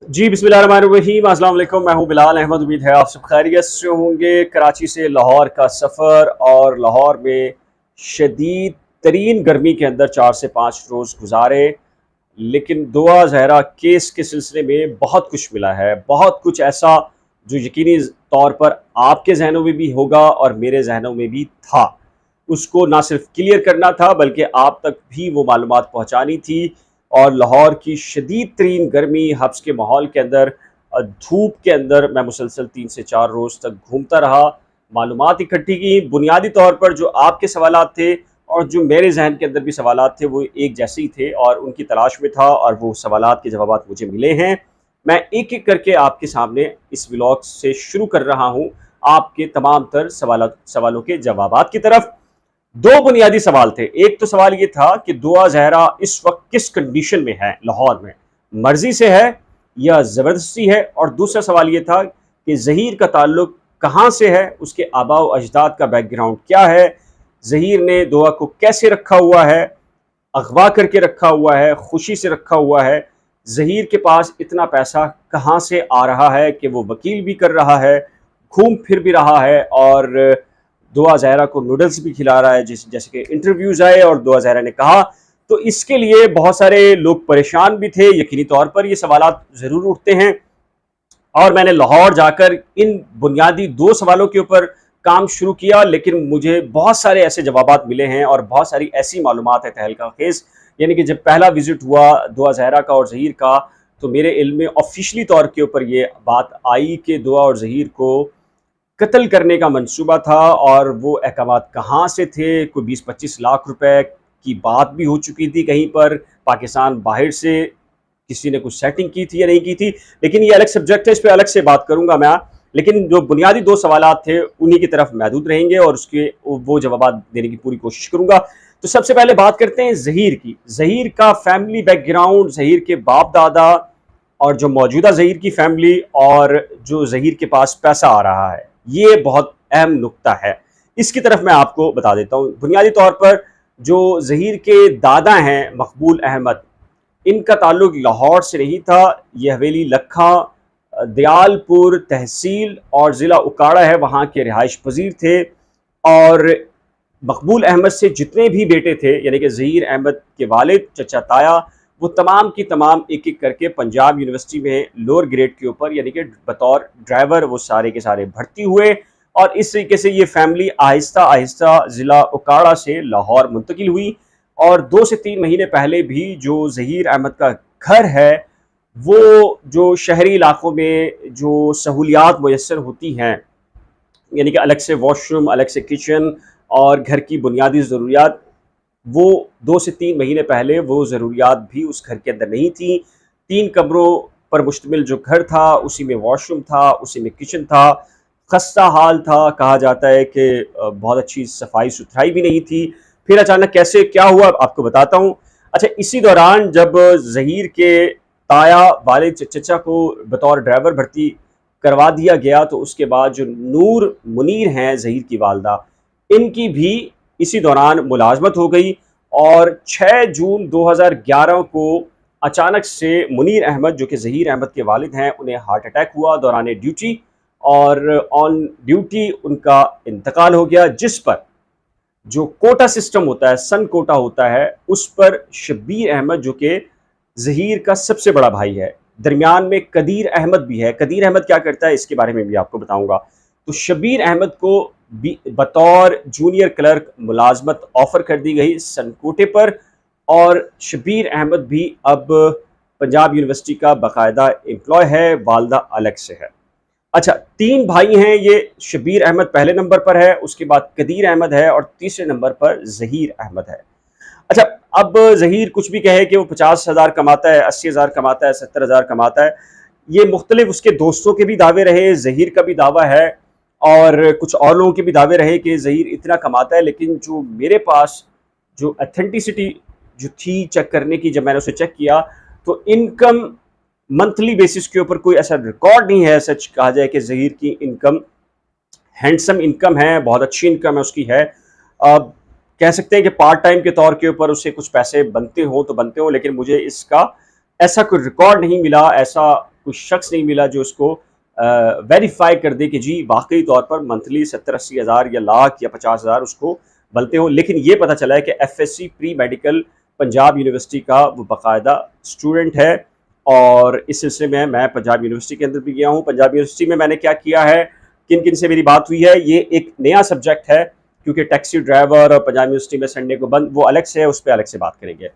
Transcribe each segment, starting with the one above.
जी, बिस्मिल्लाहिर्रहमानिर्रहीम। अस्सलाम वालेकुम। मैं हूँ बिलाल अहमद। उम्मीद है आप सब खैरियत से होंगे। कराची से लाहौर का सफ़र और लाहौर में शदीद तरीन गर्मी के अंदर 4 से 5 रोज़ गुजारे, लेकिन दुआ ज़हरा केस के सिलसिले में बहुत कुछ मिला है। बहुत कुछ ऐसा जो यकीनी तौर पर आपके ज़हनों में भी होगा और मेरे ज़हनों में भी था। उसको ना सिर्फ क्लियर करना था बल्कि आप तक भी वो मालूमात पहुँचानी थी। और लाहौर की शदीद तरीन गर्मी, हब्स के माहौल के अंदर, धूप के अंदर मैं मुसलसल 3 से 4 रोज़ तक घूमता रहा, मालूमात इकट्ठी की। बुनियादी तौर पर जो आपके सवालात थे और जो मेरे ज़हन के अंदर भी सवालात थे, वो एक जैसे ही थे और उनकी तलाश में था और वो सवालात के जवाबात मुझे मिले हैं। मैं एक-एक करके आपके सामने इस व्लॉग से शुरू कर रहा हूँ, आपके तमाम तर सवालों के जवाबात की तरफ। दो बुनियादी सवाल थे। एक तो सवाल ये था कि दुआ ज़हरा इस वक्त किस कंडीशन में है लाहौर में, मर्जी से है या ज़बरदस्ती है। और दूसरा सवाल ये था कि ज़हीर का ताल्लुक कहाँ से है, उसके आबा व अजदाद का बैकग्राउंड क्या है, ज़हीर ने दुआ को कैसे रखा हुआ है, अगवा करके रखा हुआ है, खुशी से रखा हुआ है। ज़हीर के पास इतना पैसा कहाँ से आ रहा है कि वो वकील भी कर रहा है, घूम फिर भी रहा है और दुआ ज़हरा को नूडल्स भी खिला रहा है, जैसे कि इंटरव्यूज़ आए और दुआ ज़हरा ने कहा। तो इसके लिए बहुत सारे लोग परेशान भी थे। यकीनी तौर पर ये सवालात ज़रूर उठते हैं और मैंने लाहौर जाकर इन बुनियादी दो सवालों के ऊपर काम शुरू किया, लेकिन मुझे बहुत सारे ऐसे जवाबात मिले हैं और बहुत सारी ऐसी मालूमात है तहलका खेज़। यानी कि जब पहला विज़िट हुआ दुआ ज़हरा का और ज़हीर का, तो मेरे इल्म में ऑफिशियली तौर के ऊपर ये बात आई कि दुआ और ज़हीर को कत्ल करने का मंसूबा था। और वो अहकामात कहाँ से थे, कोई 20-25 लाख रुपए की बात भी हो चुकी थी कहीं पर, पाकिस्तान बाहर से किसी ने कुछ सेटिंग की थी या नहीं की थी, लेकिन ये अलग सब्जेक्ट है, इस पे अलग से बात करूंगा मैं। लेकिन जो बुनियादी दो सवालात थे उन्हीं की तरफ महदूद रहेंगे और उसके वो जवाब देने की पूरी कोशिश करूंगा। तो सबसे पहले बात करते हैं ज़हीर की। ज़हीर का फैमिली बैकग्राउंड, ज़हीर के बाप दादा और जो मौजूदा ज़हीर की फैमिली और जो ज़हीर के पास पैसा आ रहा है, ये बहुत अहम नुक्ता है। इसकी तरफ मैं आपको बता देता हूँ। बुनियादी तौर पर जो ज़हीर के दादा हैं मकबूल अहमद, इनका ताल्लुक लाहौर से नहीं था। ये हवेली लखा दयालपुर तहसील और ज़िला उकाड़ा है, वहाँ के रिहाइश पजीर थे। और मकबूल अहमद से जितने भी बेटे थे, यानी कि ज़हीर अहमद के वालिद, चचा ताया, वो तमाम की तमाम एक एक करके पंजाब यूनिवर्सिटी में लोअर ग्रेड के ऊपर यानी कि बतौर ड्राइवर वो सारे के सारे भर्ती हुए। और इस तरीके से ये फैमिली आहिस्ता आहिस्ता ज़िला उकाड़ा से लाहौर मुंतकिल हुई। और 2 से 3 महीने पहले भी जो ज़हीर अहमद का घर है, वो जो शहरी इलाकों में जो सहूलियात मुयस्सर होती हैं, यानी कि अलग से वॉशरूम, अलग से किचन और घर की बुनियादी ज़रूरियात, वो 2 से 3 महीने पहले वो ज़रूरियात भी उस घर के अंदर नहीं थी। 3 कमरों पर मुश्तमिल जो घर था, उसी में वॉशरूम था, उसी में किचन था, खस्ता हाल था। कहा जाता है कि बहुत अच्छी सफाई सुथराई भी नहीं थी। फिर अचानक कैसे क्या हुआ आपको बताता हूँ। अच्छा, इसी दौरान जब ज़हीर के ताया वालिद चचा को बतौर ड्राइवर भर्ती करवा दिया गया, तो उसके बाद जो नूर मुनीर हैं ज़हीर की वालदा, इनकी भी इसी दौरान मुलाजमत हो गई। और 6 जून 2011 को अचानक से मुनीर अहमद, जो कि ज़हीर अहमद के वालिद हैं, उन्हें हार्ट अटैक हुआ दौरान ड्यूटी और ऑन ड्यूटी उनका इंतकाल हो गया। जिस पर जो कोटा सिस्टम होता है, सन कोटा होता है, उस पर शब्बीर अहमद, जो कि ज़हीर का सबसे बड़ा भाई है, दरमियान में कदीर अहमद भी है। कदीर अहमद क्या करता है इसके बारे में भी आपको बताऊंगा। तो शब्बीर अहमद को बतौर जूनियर क्लर्क मुलाजमत ऑफर कर दी गई सनकोटे पर। और शब्बीर अहमद भी अब पंजाब यूनिवर्सिटी का बाकायदा एम्प्लॉय है, वालदा अलग से है। अच्छा, 3 भाई हैं ये। शब्बीर अहमद पहले नंबर पर है, उसके बाद कदीर अहमद है और तीसरे नंबर पर ज़हीर अहमद है। अच्छा, अब ज़हीर कुछ भी कहे कि वो 50,000 कमाता है, 80,000 कमाता है, 70,000 कमाता है, ये मुख्तलिफ उसके दोस्तों के भी दावे रहे, ज़हीर का भी दावा है और कुछ और लोगों के भी दावे रहे कि ज़हीर इतना कमाता है। लेकिन जो मेरे पास जो अथेंटिसिटी जो थी चेक करने की, जब मैंने उसे चेक किया, तो इनकम मंथली बेसिस के ऊपर कोई ऐसा रिकॉर्ड नहीं है। सच कहा जाए कि ज़हीर की इनकम हैंडसम इनकम है, बहुत अच्छी इनकम है उसकी है। अब कह सकते हैं कि पार्ट टाइम के तौर के ऊपर उसे कुछ पैसे बनते हो तो बनते हो, लेकिन मुझे इसका ऐसा कोई रिकॉर्ड नहीं मिला, ऐसा कोई शख्स नहीं मिला जो उसको वेरीफाई कर दे कि जी वाकई तौर पर मंथली 70-80 हज़ार या लाख या 50 हज़ार उसको बनते हो। लेकिन ये पता चला है कि FSC pre medical Punjab university का वो बाकायदा स्टूडेंट है। और इस सिलसिले में मैं पंजाब यूनिवर्सिटी के अंदर भी गया हूँ। पंजाब यूनिवर्सिटी में मैंने क्या किया है, किन किन से मेरी बात हुई है, ये एक नया सब्जेक्ट है क्योंकि टैक्सी ड्राइवर और पंजाब यूनिवर्सिटी में संडे को बंद, वो अलग से है, उस पर अलग से बात करेंगे।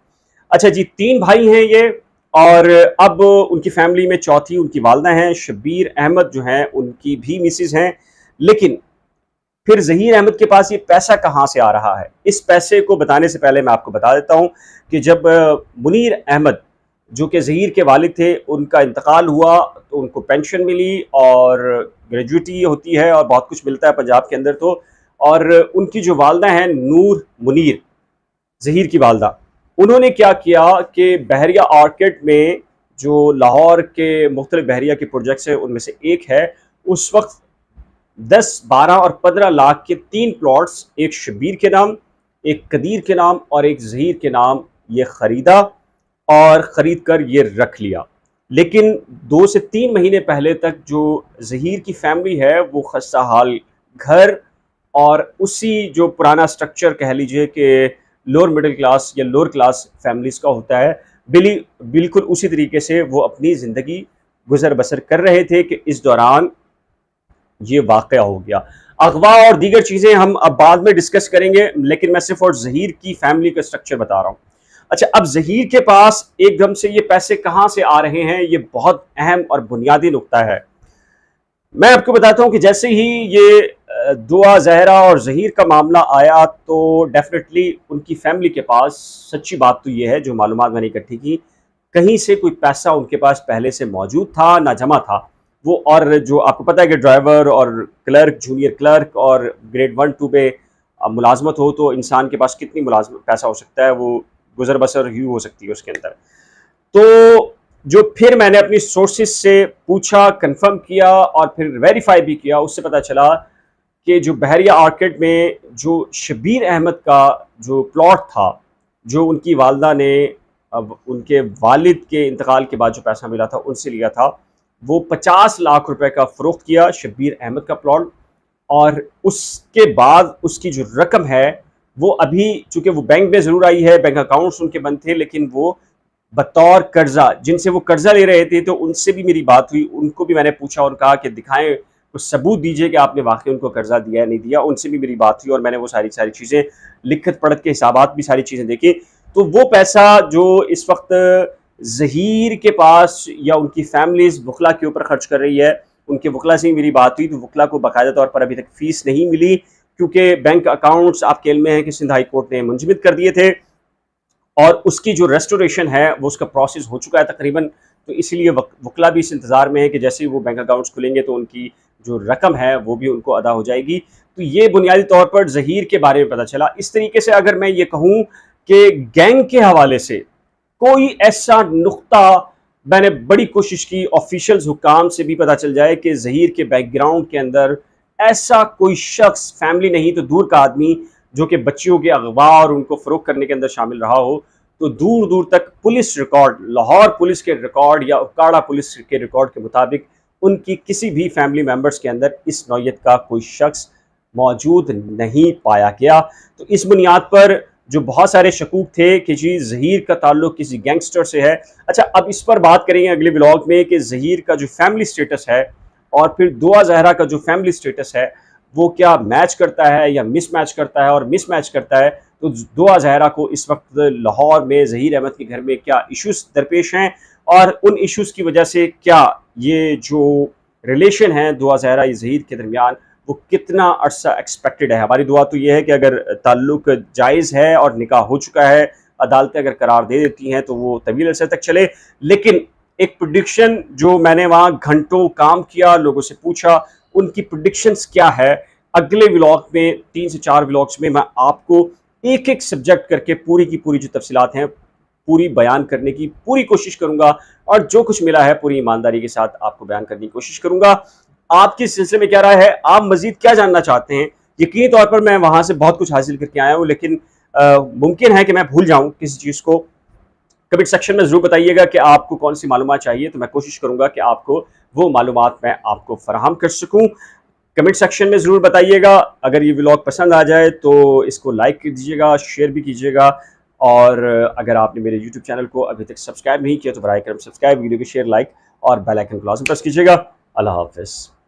अच्छा जी, 3 भाई हैं ये, और अब उनकी फैमिली में चौथी उनकी वालदा हैं शब्बीर अहमद जो हैं, उनकी भी मिसेज हैं। लेकिन फिर ज़हीर अहमद के पास ये पैसा कहाँ से आ रहा है, इस पैसे को बताने से पहले मैं आपको बता देता हूँ कि जब मुनीर अहमद जो कि ज़हीर के वालिद थे, उनका इंतकाल हुआ तो उनको पेंशन मिली और ग्रेजुएटी होती है और बहुत कुछ मिलता है पंजाब के अंदर। तो और उनकी जो वालदा हैं नूर मुनीर, ज़हीर की वालदा, उन्होंने क्या किया कि बहरिया आर्किड में जो लाहौर के मुख्तलिफ बहरिया के प्रोजेक्ट्स हैं उनमें से एक है, उस वक्त 10, 12 और 15 लाख के 3 प्लॉट्स, एक शब्बीर के नाम, एक कदीर के नाम और एक ज़हीर के नाम, ये ख़रीदा और ख़रीद कर ये रख लिया। लेकिन 2 से 3 महीने पहले तक जो ज़हीर की फैमिली है वो खस्ता हाल घर और उसी जो पुराना स्ट्रक्चर कह लीजिए कि लोअर मिडिल क्लास या लोअर क्लास फैमिलीज़ का होता है, बिल्कुल उसी तरीके से वो अपनी ज़िंदगी गुजर बसर कर रहे थे कि इस दौरान ये वाक़या हो गया। अगवा और दीगर चीज़ें हम अब बाद में डिस्कस करेंगे, लेकिन मैं सिर्फ और ज़हीर की फैमिली का स्ट्रक्चर बता रहा हूँ। अच्छा, अब ज़हीर के पास एकदम से ये पैसे कहाँ से आ रहे हैं, ये बहुत अहम और बुनियादी नुक्ता है। मैं आपको बताता हूँ कि जैसे ही ये दुआ, ज़हरा और ज़हीर का मामला आया तो डेफिनेटली उनकी फैमिली के पास, सच्ची बात तो ये है जो मालूमात मैंने इकट्ठी की, कहीं से कोई पैसा उनके पास पहले से मौजूद था ना जमा था वो। और जो आपको पता है कि ड्राइवर और क्लर्क, जूनियर क्लर्क और ग्रेड 1, 2 पे मुलाजमत हो तो इंसान के पास कितनी मुलाजमत पैसा हो सकता है, वो गुजर बसर ही हो सकती है उसके अंदर। तो जो फिर मैंने अपनी सोर्सेज से पूछा, कंफर्म किया और फिर वेरीफाई भी किया, उससे पता चला कि जो बहरिया आर्किड में जो शब्बीर अहमद का जो प्लॉट था, जो उनकी वालदा ने अब उनके वालिद के इंतकाल के बाद जो पैसा मिला था उनसे लिया था, वो 50 लाख रुपए का फ़रोख्त किया शब्बीर अहमद का प्लॉट। और उसके बाद उसकी जो रकम है वो अभी, चूँकि वो बैंक में ज़रूर आई है, बैंक अकाउंट्स उनके बंद थे, लेकिन वो बतौर कर्जा, जिनसे वो कर्जा ले रहे थे तो उनसे भी मेरी बात हुई, उनको भी मैंने पूछा और कहा कि दिखाएं, कुछ सबूत दीजिए कि आपने वाकई उनको कर्जा दिया है नहीं दिया। उनसे भी मेरी बात हुई और मैंने वो सारी चीज़ें लिखत पढ़त के हिसाबात भी सारी चीज़ें देखी। तो वो पैसा जो इस वक्त ज़हीर के पास या उनकी फैमिलीज वकला के ऊपर खर्च कर रही है, उनके वकला से ही मेरी बात हुई तो वकला को बाकायदा तौर पर अभी तक फ़ीस नहीं मिली, क्योंकि बैंक अकाउंट्स आपके इल्म में है कि सिंध हाई कोर्ट ने मुंजमद कर दिए थे और उसकी जो रेस्टोरेशन है वो उसका प्रोसेस हो चुका है तकरीबन। तो इसलिए वकला भी इस इंतज़ार में है कि जैसे ही वो बैंक अकाउंट्स खुलेंगे तो उनकी जो रकम है वो भी उनको अदा हो जाएगी। तो ये बुनियादी तौर पर ज़हीर के बारे में पता चला। इस तरीके से अगर मैं ये कहूँ कि गैंग के हवाले से कोई ऐसा नुक्ता, मैंने बड़ी कोशिश की ऑफिशियल्स हुकाम से भी पता चल जाए कि ज़हीर के बैकग्राउंड के अंदर ऐसा कोई शख्स, फैमिली नहीं तो दूर का आदमी, जो कि बच्चियों के अगवा और उनको फ़रोग करने के अंदर शामिल रहा हो। तो दूर दूर तक पुलिस रिकॉर्ड, लाहौर पुलिस के रिकॉर्ड या उकाड़ा पुलिस के रिकॉर्ड के मुताबिक उनकी किसी भी फैमिली मेम्बर्स के अंदर इस नौयत का कोई शख्स मौजूद नहीं पाया गया। तो इस बुनियाद पर जो बहुत सारे शकूक थे कि जी ज़हीर का ताल्लुक किसी गैंगस्टर से है। अच्छा, अब इस पर बात करेंगे अगले व्लॉग में कि ज़हीर का जो फैमिली स्टेटस है और फिर दुआ ज़हरा का जो फैमिली स्टेटस है वो क्या मैच करता है या मिसमैच करता है, और मिसमैच करता है तो दुआ ज़हरा को इस वक्त लाहौर में ज़हीर अहमद के घर में क्या इश्यूज़ दरपेश हैं और उन इश्यूज़ की वजह से क्या ये जो रिलेशन है दुआ ज़हरा ज़हीर के दरमियान वो कितना अरसा एक्सपेक्टेड है। हमारी दुआ तो ये है कि अगर ताल्लुक जायज़ है और निकाह हो चुका है, अदालतें अगर करार दे देती हैं तो वो तवील अरसे तक चले। लेकिन एक प्रेडिक्शन जो मैंने वहाँ घंटों काम किया, लोगों से पूछा, उनकी प्रेडिक्शंस क्या है, अगले व्लॉग में 3 से 4 व्लॉग्स में मैं आपको एक एक सब्जेक्ट करके पूरी की पूरी जो तफसीलात हैं पूरी बयान करने की पूरी कोशिश करूंगा और जो कुछ मिला है पूरी ईमानदारी के साथ आपको बयान करने की कोशिश करूंगा। आपके सिलसिले में क्या राय है, आप मजीद क्या जानना चाहते हैं? यकीनी तौर पर मैं वहां से बहुत कुछ हासिल करके आया हूँ, लेकिन मुमकिन है कि मैं भूल जाऊं किसी चीज़ को। कमेंट सेक्शन में ज़रूर बताइएगा कि आपको कौन सी मालूमात चाहिए, तो मैं कोशिश करूँगा कि आपको वो मालूमात मैं आपको फ़राहम कर सकूँ। कमेंट सेक्शन में ज़रूर बताइएगा। अगर ये व्लॉग पसंद आ जाए तो इसको लाइक कीजिएगा, शेयर भी कीजिएगा, और अगर आपने मेरे यूट्यूब चैनल को अभी तक सब्सक्राइब नहीं किया तो बराए करम सब्सक्राइब, वीडियो को शेयर, लाइक और बेल आइकन को लाज़िम प्रेस कीजिएगा। अल्लाह हाफ़िज़।